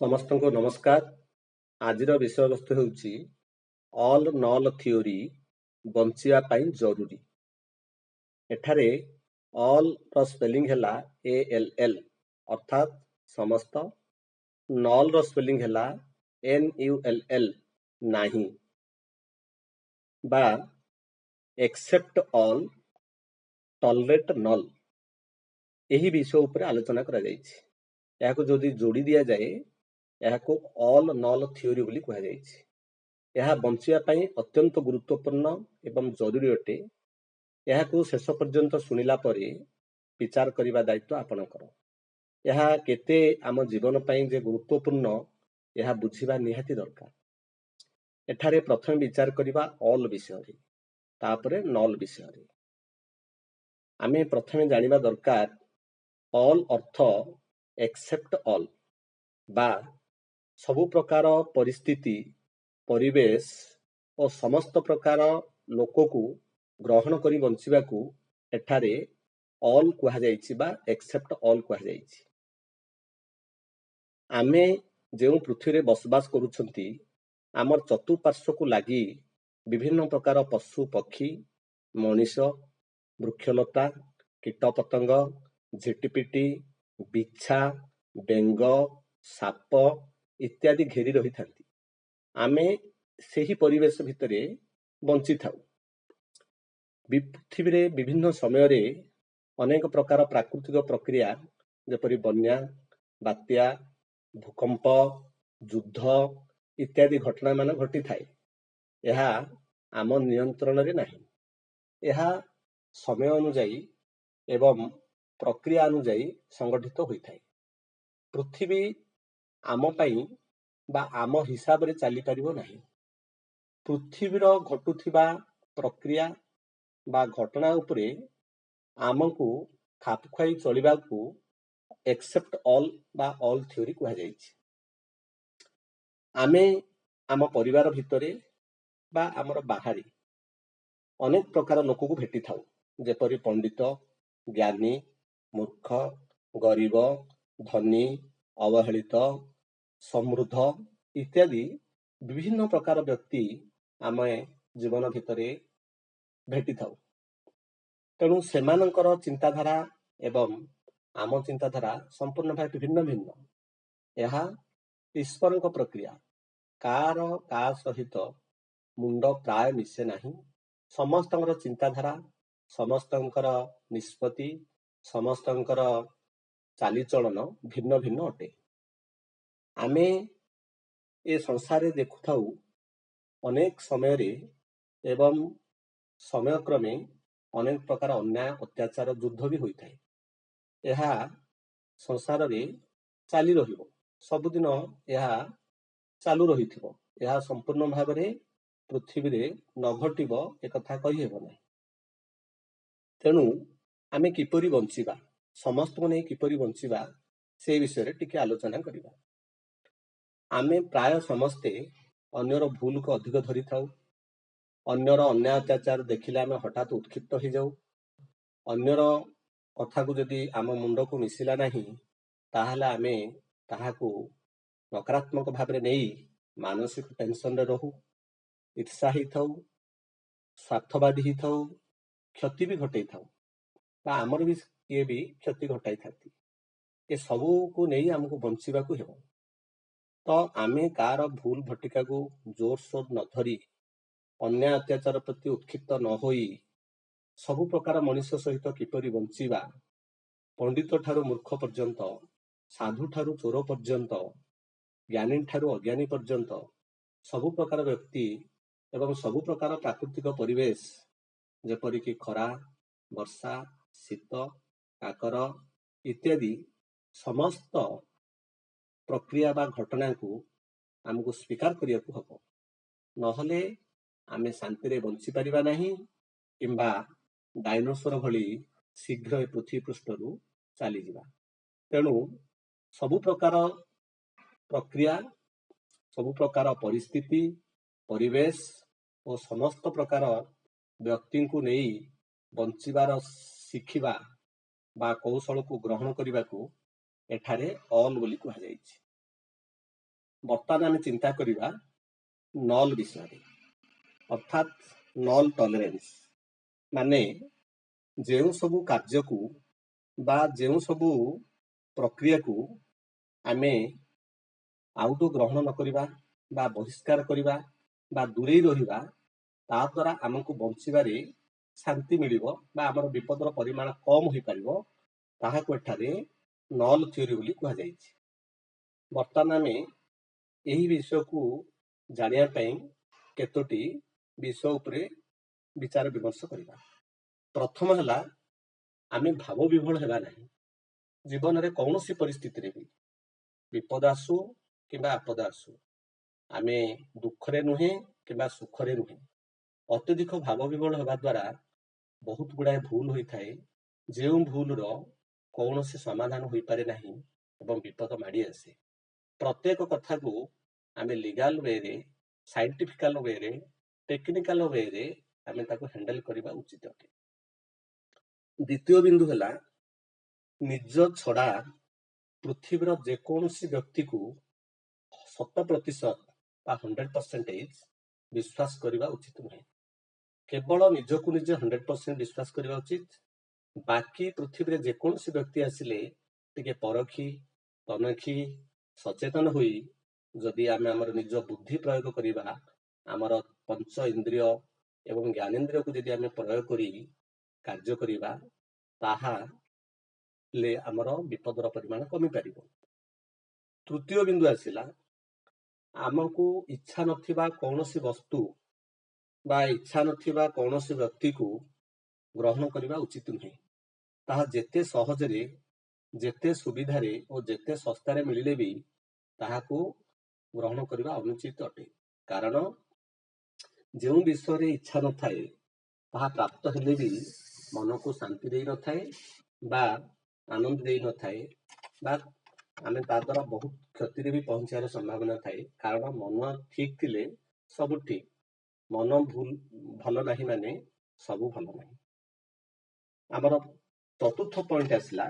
ସମସ୍ତଙ୍କୁ ନମସ୍କାର। ଆଜିର ବିଷୟବସ୍ତୁ ହେଉଛି ଅଲ୍ ନଲ୍ ଥିଓରି ବଞ୍ଚିବା ପାଇଁ ଜରୁରୀ। ଏଠାରେ ଅଲ୍ ର ସ୍ପେଲିଂ ହେଲା ALL ଅର୍ଥାତ୍ ସମସ୍ତ, ନଲ୍ ର ସ୍ପେଲିଂ ହେଲା NULL ନାହିଁ, ବା ଏକ୍ସେପ୍ଟ ଅଲ୍, ଟଲରେଟ୍ ନଲ୍। ଏହି ବିଷୟ ଉପରେ ଆଲୋଚନା କରାଯାଇଛି। ଏହାକୁ ଯଦି ଯୋଡ଼ି ଦିଆଯାଏ ଏହାକୁ ଅଲ୍ ନଲ୍ ଥିଓରି ବୋଲି କୁହାଯାଇଛି। ଏହା ବଞ୍ଚିବା ପାଇଁ ଅତ୍ୟନ୍ତ ଗୁରୁତ୍ୱପୂର୍ଣ୍ଣ ଏବଂ ଜରୁରୀ ଅଟେ। ଏହାକୁ ଶେଷ ପର୍ଯ୍ୟନ୍ତ ଶୁଣିଲା ପରେ ବିଚାର କରିବା ଦାୟିତ୍ୱ ଆପଣଙ୍କର। ଏହା କେତେ ଆମ ଜୀବନ ପାଇଁ ଯେ ଗୁରୁତ୍ୱପୂର୍ଣ୍ଣ ଏହା ବୁଝିବା ନିହାତି ଦରକାର। ଏଠାରେ ପ୍ରଥମେ ବିଚାର କରିବା ଅଲ୍ ବିଷୟରେ, ତାପରେ ନଲ୍ ବିଷୟରେ। ଆମେ ପ୍ରଥମେ ଜାଣିବା ଦରକାର ଅଲ୍ ଅର୍ଥ ଏକ୍ସେପ୍ଟ ଅଲ୍, ବା ସବୁ ପ୍ରକାର ପରିସ୍ଥିତି, ପରିବେଶ ଓ ସମସ୍ତ ପ୍ରକାର ଲୋକକୁ ଗ୍ରହଣ କରି ବଞ୍ଚିବାକୁ ଏଠାରେ ଅଲ୍ କୁହାଯାଇଛି ବା ଏକ୍ସେପ୍ଟ ଅଲ୍ କୁହାଯାଇଛି। ଆମେ ଯେଉଁ ପୃଥିବୀରେ ବସବାସ କରୁଛନ୍ତି, ଆମର ଚତୁଃପାର୍ଶ୍ୱକୁ ଲାଗି ବିଭିନ୍ନ ପ୍ରକାର ପଶୁ ପକ୍ଷୀ, ମଣିଷ, ବୃକ୍ଷଲତା, କୀଟପତଙ୍ଗ, ଝିଟିପିଟି, ବିଛା, ବେଙ୍ଗ, ସାପ ଇତ୍ୟାଦି ଘେରି ରହିଥାନ୍ତି। ଆମେ ସେହି ପରିବେଶ ଭିତରେ ବଞ୍ଚିଥାଉ। ପୃଥିବୀରେ ବିଭିନ୍ନ ସମୟରେ ଅନେକ ପ୍ରକାର ପ୍ରାକୃତିକ ପ୍ରକ୍ରିୟା ଯେପରି ବନ୍ୟା, ବାତ୍ୟା, ଭୂକମ୍ପ, ଯୁଦ୍ଧ ଇତ୍ୟାଦି ଘଟଣାମାନ ଘଟିଥାଏ। ଏହା ଆମ ନିୟନ୍ତ୍ରଣରେ ନାହିଁ। ଏହା ସମୟ ଅନୁଯାୟୀ ଏବଂ ପ୍ରକ୍ରିୟା ଅନୁଯାୟୀ ସଂଗଠିତ ହୋଇଥାଏ। ପୃଥିବୀ ଆମ ପାଇଁ ବା ଆମ ହିସାବରେ ଚାଲିପାରିବ ନାହିଁ। ପୃଥିବୀର ଘଟୁଥିବା ପ୍ରକ୍ରିୟା ବା ଘଟଣା ଉପରେ ଆମକୁ ଖାପ ଖୁଆଇ ଚଳିବାକୁ ଏକ୍ସେପ୍ଟ ଅଲ୍ ବା ଅଲ୍ ଥିଓରି କୁହାଯାଇଛି। ଆମେ ଆମ ପରିବାର ଭିତରେ ବା ଆମର ବାହାରେ ଅନେକ ପ୍ରକାର ଲୋକକୁ ଭେଟିଥାଉ, ଯେପରି ପଣ୍ଡିତ, ଜ୍ଞାନୀ, ମୂର୍ଖ, ଗରିବ, ଧନୀ, ଅବହେଳିତ, ସମୃଦ୍ଧ ଇତ୍ୟାଦି ବିଭିନ୍ନ ପ୍ରକାର ବ୍ୟକ୍ତି ଆମେ ଜୀବନ ଭିତରେ ଭେଟିଥାଉ। ତେଣୁ ସେମାନଙ୍କର ଚିନ୍ତାଧାରା ଏବଂ ଆମ ଚିନ୍ତାଧାରା ସମ୍ପୂର୍ଣ୍ଣ ଭାବେ ଭିନ୍ନ ଭିନ୍ନ। ଏହା ଈଶ୍ୱରଙ୍କ ପ୍ରକ୍ରିୟା। କାହାର କାହା ସହିତ ମୁଣ୍ଡ ପ୍ରାୟ ମିଶେ ନାହିଁ। ସମସ୍ତଙ୍କର ଚିନ୍ତାଧାରା, ସମସ୍ତଙ୍କର ନିଷ୍ପତ୍ତି, ସମସ୍ତଙ୍କର ଚାଲିଚଳନ ଭିନ୍ନ ଭିନ୍ନ ଅଟେ। ଆମେ ଏ ସଂସାରରେ ଦେଖୁଥାଉ ଅନେକ ସମୟରେ ଏବଂ ସମୟକ୍ରମେ ଅନେକ ପ୍ରକାର ଅନ୍ୟାୟ, ଅତ୍ୟାଚାର, ଯୁଦ୍ଧ ବି ହୋଇଥାଏ। ଏହା ସଂସାରରେ ଚାଲି ରହିବ, ସବୁଦିନ ଏହା ଚାଲୁ ରହିଥିବ। ଏହା ସମ୍ପୂର୍ଣ୍ଣ ଭାବରେ ପୃଥିବୀରେ ନ ଘଟିବ ଏକଥା କହିହେବ ନାହିଁ। ତେଣୁ ଆମେ କିପରି ବଞ୍ଚିବା, ସମସ୍ତଙ୍କୁ ନେଇ କିପରି ବଞ୍ଚିବା, ସେ ବିଷୟରେ ଟିକେ ଆଲୋଚନା କରିବା। ଆମେ ପ୍ରାୟ ସମସ୍ତେ ଅନ୍ୟର ଭୁଲକୁ ଅଧିକ ଧରିଥାଉ। ଅନ୍ୟର ଅନ୍ୟାୟ ଅତ୍ୟାଚାର ଦେଖିଲେ ଆମେ ହଠାତ୍ ଉତ୍କ୍ଷିପ୍ତ ହୋଇଯାଉ। ଅନ୍ୟର କଥାକୁ ଯଦି ଆମ ମୁଣ୍ଡକୁ ମିଶିଲା ନାହିଁ, ତାହେଲେ ଆମେ ତାହାକୁ ନକାରାତ୍ମକ ଭାବରେ ନେଇ ମାନସିକ ଟେନସନରେ ରହୁ, ଈର୍ଷା ହେଇଥାଉ, ସ୍ୱାର୍ଥବାଦୀ ହେଇଥାଉ, କ୍ଷତି ବି ଘଟେଇଥାଉ, ବା ଆମର ବି କିଏ ବି କ୍ଷତି ଘଟାଇଥାନ୍ତି। ଏ ସବୁକୁ ନେଇ ଆମକୁ ବଞ୍ଚିବାକୁ ହେବ। ତ ଆମେ କାହାର ଭୁଲ ଭଟିକାକୁ ଜୋରସୋର ନ ଧରି, ଅନ୍ୟାୟ ଅତ୍ୟାଚାର ପ୍ରତି ଉତ୍କ୍ଷିପ୍ତ ନ ହୋଇ ସବୁ ପ୍ରକାର ମଣିଷ ସହିତ କିପରି ବଞ୍ଚିବା, ପଣ୍ଡିତ ଠାରୁ ମୂର୍ଖ ପର୍ଯ୍ୟନ୍ତ, ସାଧୁ ଠାରୁ ଚୋର ପର୍ଯ୍ୟନ୍ତ, ଜ୍ଞାନୀ ଠାରୁ ଅଜ୍ଞାନୀ ପର୍ଯ୍ୟନ୍ତ ସବୁ ପ୍ରକାର ବ୍ୟକ୍ତି ଏବଂ ସବୁ ପ୍ରକାର ପ୍ରାକୃତିକ ପରିବେଶ ଯେପରିକି ଖରା, ବର୍ଷା, ଶୀତ, କାକର ଇତ୍ୟାଦି ସମସ୍ତ ପ୍ରକ୍ରିୟା ବା ଘଟଣାକୁ ଆମକୁ ସ୍ୱୀକାର କରିବାକୁ ହେବ। ନହେଲେ ଆମେ ଶାନ୍ତିରେ ବଞ୍ଚିପାରିବା ନାହିଁ, କିମ୍ବା ଡାଇନୋସର ଭଳି ଶୀଘ୍ର ଏ ପୃଥିବୀ ପୃଷ୍ଠରୁ ଚାଲିଯିବା। ତେଣୁ ସବୁ ପ୍ରକାର ପ୍ରକ୍ରିୟା, ସବୁ ପ୍ରକାର ପରିସ୍ଥିତି, ପରିବେଶ ଓ ସମସ୍ତ ପ୍ରକାର ବ୍ୟକ୍ତିଙ୍କୁ ନେଇ ବଞ୍ଚିବାର ଶିଖିବା ବା କୌଶଳକୁ ଗ୍ରହଣ କରିବାକୁ ଏଠାରେ ଅଲ୍ ବୋଲି କୁହାଯାଇଛି। ବର୍ତ୍ତମାନ ଆମେ ଚିନ୍ତା କରିବା ନଲ୍ ବିଷୟରେ, ଅର୍ଥାତ୍ ନଲ୍ ଟଲରେନ୍ସ। ମାନେ ଯେଉଁ ସବୁ କାର୍ଯ୍ୟକୁ ବା ଯେଉଁ ସବୁ ପ୍ରକ୍ରିୟାକୁ ଆମେ ଆଉଟୁ ଗ୍ରହଣ ନ କରିବା ବା ବହିଷ୍କାର କରିବା ବା ଦୂରେଇ ରହିବା, ତା ଦ୍ୱାରା ଆମକୁ ବଞ୍ଚିବାରେ ଶାନ୍ତି ମିଳିବ ବା ଆମର ବିପଦର ପରିମାଣ କମ୍ ହୋଇପାରିବ, ତାହାକୁ ଏଠାରେ ନଲ୍ ଥିଓରି ବୋଲି କୁହାଯାଇଛି। ବର୍ତ୍ତମାନ ଆମେ ଏହି ବିଷୟକୁ ଜାଣିବା ପାଇଁ କେତୋଟି ବିଷୟ ଉପରେ ବିଚାର ବିମର୍ଶ କରିବା। ପ୍ରଥମ ହେଲା, ଆମେ ଭାବ ବିହ୍ୱଳ ହେବା ନାହିଁ। ଜୀବନରେ କୌଣସି ପରିସ୍ଥିତିରେ ବି ବିପଦ ଆସୁ କିମ୍ବା ଆପଦ ଆସୁ, ଆମେ ଦୁଃଖରେ ନୁହେଁ କିମ୍ବା ସୁଖରେ ନୁହେଁ। ଅତ୍ୟଧିକ ଭାବ ବିହ୍ୱଳ ହେବା ଦ୍ୱାରା ବହୁତ ଗୁଡ଼ାଏ ଭୁଲ ହୋଇଥାଏ, ଯେଉଁ ଭୁଲର କୌଣସି ସମାଧାନ ହୋଇପାରେ ନାହିଁ ଏବଂ ବିପଦ ମାଡ଼ି ଆସେ। ପ୍ରତ୍ୟେକ କଥାକୁ ଆମେ ଲିଗାଲ ୱେରେ, ସାଇଣ୍ଟିଫିକାଲ ୱେରେ, ଟେକ୍ନିକାଲ ୱେରେ ଆମେ ତାକୁ ହ୍ୟାଣ୍ଡେଲ କରିବା ଉଚିତ ଅଟେ। ଦ୍ୱିତୀୟ ବିନ୍ଦୁ ହେଲା, ନିଜ ଛଡ଼ା ପୃଥିବୀର ଯେକୌଣସି ବ୍ୟକ୍ତିକୁ 100% ବା 100% ବିଶ୍ୱାସ କରିବା ଉଚିତ ନୁହେଁ। କେବଳ ନିଜକୁ ନିଜେ 100% ବିଶ୍ୱାସ କରିବା ଉଚିତ। ବାକି ପୃଥିବୀରେ ଯେକୌଣସି ବ୍ୟକ୍ତି ଆସିଲେ ଟିକେ ପରଖି ତନଖି ସଚେତନ ହୋଇ ଯଦି ଆମେ ଆମର ନିଜ ବୁଦ୍ଧି ପ୍ରୟୋଗ କରିବା, ଆମର ପଞ୍ଚ ଇନ୍ଦ୍ରିୟ ଏବଂ ଜ୍ଞାନେନ୍ଦ୍ରିୟକୁ ଯଦି ଆମେ ପ୍ରୟୋଗ କରି କାର୍ଯ୍ୟ କରିବା, ତାହେଲେ ଆମର ବିପଦର ପରିମାଣ କମିପାରିବ। ତୃତୀୟ ବିନ୍ଦୁ ଆସିଲା, ଆମକୁ ଇଚ୍ଛା ନଥିବା କୌଣସି ବସ୍ତୁ ବା ଇଚ୍ଛା ନଥିବା କୌଣସି ବ୍ୟକ୍ତିକୁ ଗ୍ରହଣ କରିବା ଉଚିତ ନୁହେଁ। ତାହା ଯେତେ ସହଜରେ, ଯେତେ ସୁବିଧାରେ ଓ ଯେତେ ଶସ୍ତାରେ ମିଳିଲେ ବି ତାହାକୁ ଗ୍ରହଣ କରିବା ଅନୁଚିତ ଅଟେ। କାରଣ ଯେଉଁ ବିଷୟରେ ଇଚ୍ଛା ନଥାଏ, ତାହା ପ୍ରାପ୍ତ ହେଲେ ବି ମନକୁ ଶାନ୍ତି ଦେଇନଥାଏ ବା ଆନନ୍ଦ ଦେଇନଥାଏ, ବା ଆମେ ତା ଦ୍ୱାରା ବହୁତ କ୍ଷତିରେ ବି ପହଞ୍ଚିବାର ସମ୍ଭାବନା ଥାଏ। କାରଣ ମନ ଠିକ ଥିଲେ ସବୁ ଠିକ, ମନ ଭଲ ନାହିଁ ମାନେ ସବୁ ଭଲ ନାହିଁ। ଆମର ଚତୁର୍ଥ ପଏଣ୍ଟ ଆସିଲା,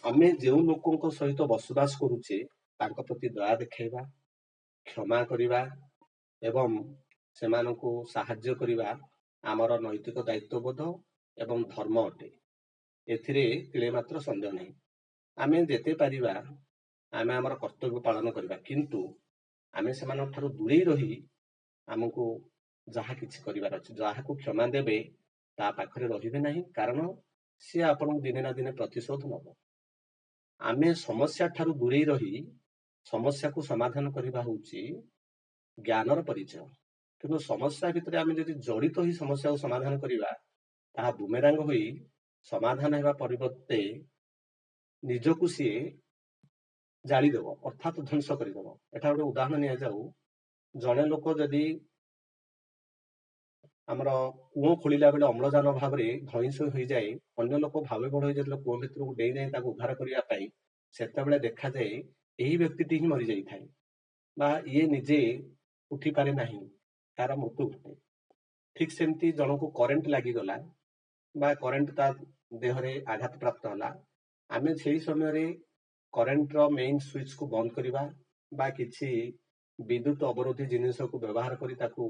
ଆମେ ଯେଉଁ ଲୋକଙ୍କ ସହିତ ବସବାସ କରୁଛେ ତାଙ୍କ ପ୍ରତି ଦୟା ଦେଖାଇବା, କ୍ଷମା କରିବା ଏବଂ ସେମାନଙ୍କୁ ସାହାଯ୍ୟ କରିବା ଆମର ନୈତିକ ଦାୟିତ୍ୱବୋଧ ଏବଂ ଧର୍ମ ଅଟେ। ଏଥିରେ ତିଳେ ମାତ୍ର ସନ୍ଦେହ ନାହିଁ। ଆମେ ଯେତେ ପାରିବା ଆମେ ଆମର କର୍ତ୍ତବ୍ୟ ପାଳନ କରିବା, କିନ୍ତୁ ଆମେ ସେମାନଙ୍କ ଠାରୁ ଦୂରେଇ ରହି ଆମକୁ ଯାହା କିଛି କରିବାର ଅଛି, ଯାହାକୁ କ୍ଷମା ଦେବେ ତା ପାଖରେ ରହିବେ ନାହିଁ, କାରଣ ସିଏ ଆପଣଙ୍କୁ ଦିନେ ନା ଦିନେ ପ୍ରତିଶୋଧ ନେବ। ଆମେ ସମସ୍ୟା ଠାରୁ ଦୂରେଇ ରହି ସମସ୍ୟାକୁ ସମାଧାନ କରିବା ହେଉଛି ଜ୍ଞାନର ପରିଚୟ। କିନ୍ତୁ ସମସ୍ୟା ଭିତରେ ଆମେ ଯଦି ଜଡ଼ିତ ହୋଇ ସମସ୍ୟାକୁ ସମାଧାନ କରିବା, ତାହା ବୁମେରାଙ୍ଗ ହୋଇ ସମାଧାନ ହେବା ପରିବର୍ତ୍ତେ ନିଜକୁ ସିଏ ଜାଳିଦେବ, ଅର୍ଥାତ୍ ଧ୍ୱଂସ କରିଦେବ। ଏଠାରେ ଗୋଟେ ଉଦାହରଣ ନିଆଯାଉ, ଜଣେ ଲୋକ ଯଦି ଆମର କୂଅ ଖୋଳିଲା ବେଳେ ଅମ୍ଳଜାନ ଅଭାବରେ ଧଇଁସଇ ହୋଇଯାଏ, ଅନ୍ୟ ଲୋକ ଭାବେ ବଡ଼ ହୋଇ ଯେତେବେଳେ କୂଅ ଭିତରକୁ ଡେଇଁଯାଏ ତାକୁ ଉଦ୍ଧାର କରିବା ପାଇଁ, ସେତେବେଳେ ଦେଖାଯାଏ ଏହି ବ୍ୟକ୍ତିଟି ହିଁ ମରିଯାଇଥାଏ ବା ଇଏ ନିଜେ ଉଠିପାରେ ନାହିଁ, ତାର ମୃତ୍ୟୁ ଘଟେ। ଠିକ ସେମିତି ଜଣକୁ କରେଣ୍ଟ ଲାଗିଗଲା ବା କରେଣ୍ଟ ତା ଦେହରେ ଆଘାତ ପ୍ରାପ୍ତ ହେଲା, ଆମେ ସେହି ସମୟରେ କରେଣ୍ଟର ମେଇନ୍ ସୁଇଚକୁ ବନ୍ଦ କରିବା ବା କିଛି ବିଦ୍ୟୁତ ଅବରୋଧୀ ଜିନିଷକୁ ବ୍ୟବହାର କରି ତାକୁ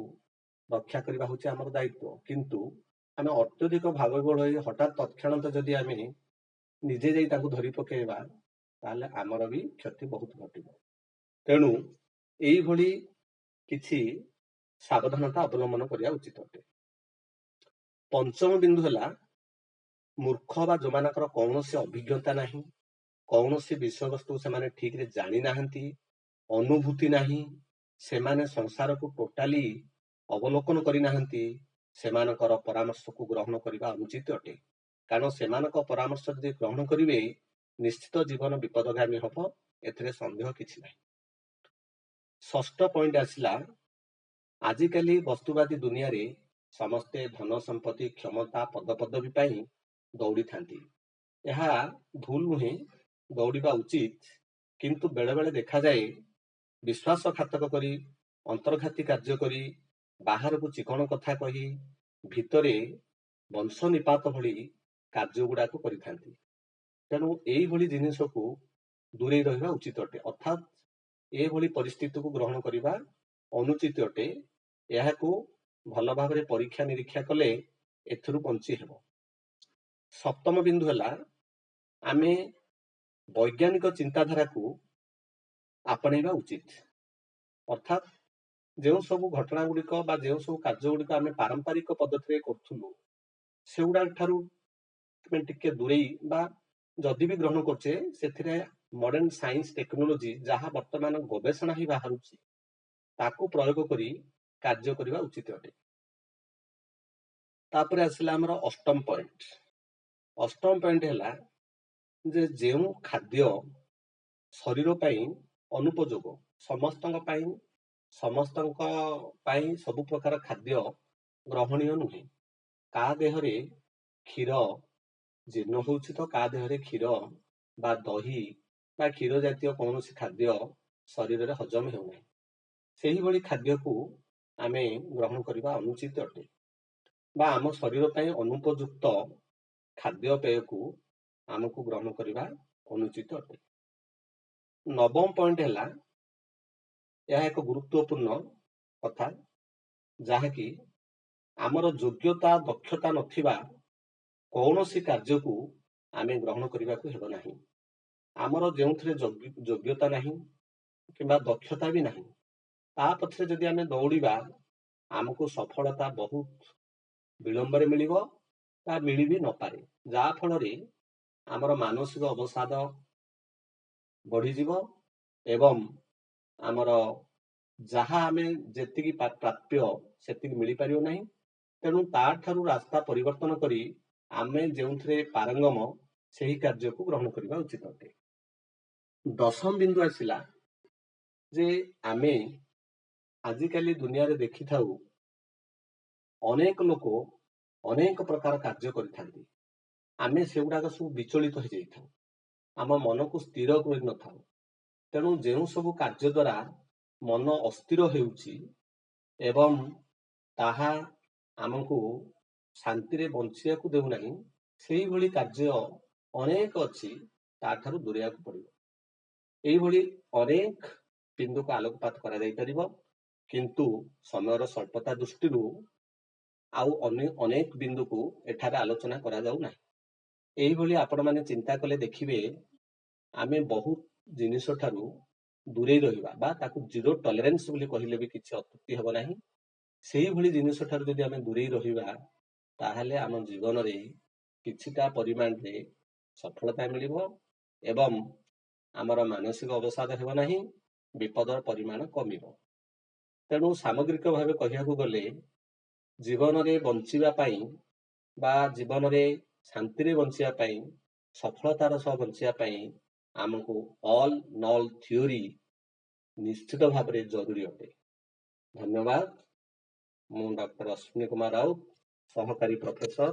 ରକ୍ଷା କରିବା ହେଉଛି ଆମର ଦାୟିତ୍ୱ। କିନ୍ତୁ ଆମେ ଅତ୍ୟଧିକ ଭାବବିହ୍ୱଳ ହୋଇ ହଠାତ୍ ତତ୍କ୍ଷଣାତ ଯଦି ଆମେ ନିଜେ ଯାଇ ତାକୁ ଧରି ପକାଇବା, ତାହେଲେ ଆମର ବି କ୍ଷତି ବହୁତ ଘଟିବ। ତେଣୁ ଏଇଭଳି କିଛି ସାବଧାନତା ଅବଲମ୍ବନ କରିବା ଉଚିତ ଅଟେ। ପଞ୍ଚମ ବିନ୍ଦୁ ହେଲା, ମୂର୍ଖ ବା ଯୋଉମାନଙ୍କର କୌଣସି ଅଭିଜ୍ଞତା ନାହିଁ, କୌଣସି ବିଷୟବସ୍ତୁ ସେମାନେ ଠିକରେ ଜାଣିନାହାନ୍ତି, ଅନୁଭୂତି ନାହିଁ, ସେମାନେ ସଂସାରକୁ ଟୋଟାଲି ଅବଲୋକନ କରିନାହାନ୍ତି, ସେମାନଙ୍କର ପରାମର୍ଶକୁ ଗ୍ରହଣ କରିବା ଅନୁଚିତ ଅଟେ। କାରଣ ସେମାନଙ୍କ ପରାମର୍ଶ ଯଦି ଗ୍ରହଣ କରିବେ, ନିଶ୍ଚିତ ଜୀବନ ବିପଦଗାମୀ ହେବ, ଏଥିରେ ସନ୍ଦେହ କିଛି ନାହିଁ। ଷଷ୍ଠ ପଏଣ୍ଟ ଆସିଲା, ଆଜିକାଲି ବସ୍ତୁବାଦୀ ଦୁନିଆରେ ସମସ୍ତେ ଧନ ସମ୍ପତ୍ତି, କ୍ଷମତା, ପଦପଦବୀ ପାଇଁ ଦୌଡ଼ିଥାନ୍ତି। ଏହା ଭୁଲ ନୁହେଁ, ଦୌଡ଼ିବା ଉଚିତ, କିନ୍ତୁ ବେଳେବେଳେ ଦେଖାଯାଏ ବିଶ୍ୱାସଘାତକ କରି, ଅନ୍ତର୍ଘାତୀ କାର୍ଯ୍ୟ କରି, ବାହାରକୁ ଚିକଣ କଥା କହି ଭିତରେ ବଂଶ ନିପାତ ଭଳି କାର୍ଯ୍ୟ ଗୁଡ଼ାକ କରିଥାନ୍ତି। ତେଣୁ ଏଇଭଳି ଜିନିଷକୁ ଦୂରେଇ ରହିବା ଉଚିତ ଅଟେ। ଅର୍ଥାତ୍ ଏଭଳି ପରିସ୍ଥିତିକୁ ଗ୍ରହଣ କରିବା ଅନୁଚିତ ଅଟେ। ଏହାକୁ ଭଲ ଭାବରେ ପରୀକ୍ଷା ନିରୀକ୍ଷା କଲେ ଏଥିରୁ ବଞ୍ଚି ହେବ। ସପ୍ତମ ବିନ୍ଦୁ ହେଲା, ଆମେ ବୈଜ୍ଞାନିକ ଚିନ୍ତାଧାରାକୁ ଆପଣେଇବା ଉଚିତ। ଅର୍ଥାତ୍ ଯେଉଁ ସବୁ ଘଟଣା ଗୁଡ଼ିକ ବା ଯେଉଁ ସବୁ କାର୍ଯ୍ୟ ଗୁଡ଼ିକ ଆମେ ପାରମ୍ପରିକ ପଦ୍ଧତିରେ କରୁଥିଲୁ, ସେଗୁଡ଼ାକ ଠାରୁ ଆମେ ଟିକେ ଦୂରେଇ ବା ଯଦି ବି ଗ୍ରହଣ କରୁଛେ, ସେଥିରେ ମଡର୍ଣ୍ଣ ସାଇନ୍ସ ଟେକ୍ନୋଲୋଜି ଯାହା ବର୍ତ୍ତମାନ ଗବେଷଣା ହିଁ ବାହାରୁଛି, ତାକୁ ପ୍ରୟୋଗ କରି କାର୍ଯ୍ୟ କରିବା ଉଚିତ ଅଟେ। ତାପରେ ଆସିଲା ଆମର ଅଷ୍ଟମ ପଏଣ୍ଟ। ଅଷ୍ଟମ ପଏଣ୍ଟ ହେଲା ଯେ ଯେଉଁ ଖାଦ୍ୟ ଶରୀର ପାଇଁ ଅନୁପଯୋଗ, ସମସ୍ତଙ୍କ ପାଇଁ ସବୁ ପ୍ରକାର ଖାଦ୍ୟ ଗ୍ରହଣୀୟ ନୁହେଁ। କାହା ଦେହରେ କ୍ଷୀର ଜୀର୍ଣ୍ଣ ହେଉଛି ତ କାହା ଦେହରେ କ୍ଷୀର ବା ଦହି ବା କ୍ଷୀର ଜାତୀୟ କୌଣସି ଖାଦ୍ୟ ଶରୀରରେ ହଜମ ହେଉନାହିଁ। ସେହିଭଳି ଖାଦ୍ୟକୁ ଆମେ ଗ୍ରହଣ କରିବା ଅନୁଚିତ ଅଟେ ବା ଆମ ଶରୀର ପାଇଁ ଅନୁପଯୁକ୍ତ ଖାଦ୍ୟପେୟକୁ ଆମକୁ ଗ୍ରହଣ କରିବା ଅନୁଚିତ ଅଟେ। ନବମ ପଏଣ୍ଟ ହେଲା, ଏହା ଏକ ଗୁରୁତ୍ୱପୂର୍ଣ୍ଣ କଥା, ଯାହାକି ଆମର ଯୋଗ୍ୟତା ଦକ୍ଷତା ନଥିବା କୌଣସି କାର୍ଯ୍ୟକୁ ଆମେ ଗ୍ରହଣ କରିବାକୁ ହେବ ନାହିଁ। ଆମର ଯେଉଁଥିରେ ଯୋଗ୍ୟତା ନାହିଁ କିମ୍ବା ଦକ୍ଷତା ବି ନାହିଁ, ତା ପଛରେ ଯଦି ଆମେ ଦୌଡ଼ିବା, ଆମକୁ ସଫଳତା ବହୁତ ବିଳମ୍ବରେ ମିଳିବ ବା ମିଳି ବି ନପାରେ। ଯାହା ଫଳରେ ଆମର ମାନସିକ ଅବସାଦ ବଢ଼ିଯିବ ଏବଂ ଆମର ଯାହା ଆମେ ଯେତିକି ପ୍ରାପ୍ୟ ସେତିକି ମିଳିପାରିବ ନାହିଁ। ତେଣୁ ତାଠାରୁ ରାସ୍ତା ପରିବର୍ତ୍ତନ କରି ଆମେ ଯେଉଁଥିରେ ପାରଙ୍ଗମ ସେହି କାର୍ଯ୍ୟକୁ ଗ୍ରହଣ କରିବା ଉଚିତ ଅଟେ। ଦଶମ ବିନ୍ଦୁ ଆସିଲା ଯେ ଆମେ ଆଜିକାଲି ଦୁନିଆରେ ଦେଖିଥାଉ, ଅନେକ ଲୋକ ଅନେକ ପ୍ରକାର କାର୍ଯ୍ୟ କରିଥାନ୍ତି। ଆମେ ସେଗୁଡ଼ାକ ସବୁ ବିଚଳିତ ହୋଇଯାଇଥାଉ, ଆମ ମନକୁ ସ୍ଥିର କରିନଥାଉ। ତେଣୁ ଯେଉଁ ସବୁ କାର୍ଯ୍ୟ ଦ୍ୱାରା ମନ ଅସ୍ଥିର ହେଉଛି ଏବଂ ତାହା ଆମକୁ ଶାନ୍ତିରେ ବଞ୍ଚିବାକୁ ଦେଉନାହିଁ, ସେଇଭଳି କାର୍ଯ୍ୟ ଅନେକ ଅଛି, ତାଠାରୁ ଦୂରେଇବାକୁ ପଡ଼ିବ। ଏଇଭଳି ଅନେକ ବିନ୍ଦୁକୁ ଆଲୋକପାତ କରାଯାଇପାରିବ, କିନ୍ତୁ ସମୟର ସ୍ୱଳ୍ପତା ଦୃଷ୍ଟିରୁ ଆଉ ଅନେକ ବିନ୍ଦୁକୁ ଏଠାରେ ଆଲୋଚନା କରାଯାଉ ନାହିଁ। ଏଇଭଳି ଆପଣମାନେ ଚିନ୍ତା କଲେ ଦେଖିବେ, ଆମେ ବହୁତ ଜିନିଷ ଠାରୁ ଦୂରେଇ ରହିବା ବା ତାକୁ ଜିରୋ ଟଲରେନ୍ସ ବୋଲି କହିଲେ ବି କିଛି ଅତ୍ୟୁକ୍ତି ହେବ ନାହିଁ। ସେଇଭଳି ଜିନିଷ ଠାରୁ ଯଦି ଆମେ ଦୂରେଇ ରହିବା, ତାହେଲେ ଆମ ଜୀବନରେ କିଛିଟା ପରିମାଣରେ ସଫଳତା ମିଳିବ ଏବଂ ଆମର ମାନସିକ ଅବସାଦ ହେବ ନାହିଁ, ବିପଦର ପରିମାଣ କମିବ। ତେଣୁ ସାମଗ୍ରିକ ଭାବେ କହିବାକୁ ଗଲେ, ଜୀବନରେ ବଞ୍ଚିବା ପାଇଁ ବା ଜୀବନରେ ଶାନ୍ତିରେ ବଞ୍ଚିବା ପାଇଁ, ସଫଳତାର ସହ ବଞ୍ଚିବା ପାଇଁ ଆମକୁ ଅଲ୍ ନଲ୍ ଥିଓରି ନିଶ୍ଚିତ ଭାବରେ ଜରୁରୀ ଅଟେ। ଧନ୍ୟବାଦ। ମୁଁ ଡକ୍ଟର ଅଶ୍ୱିନୀ କୁମାର ରାଉତ, ସହକାରୀ ପ୍ରଫେସର,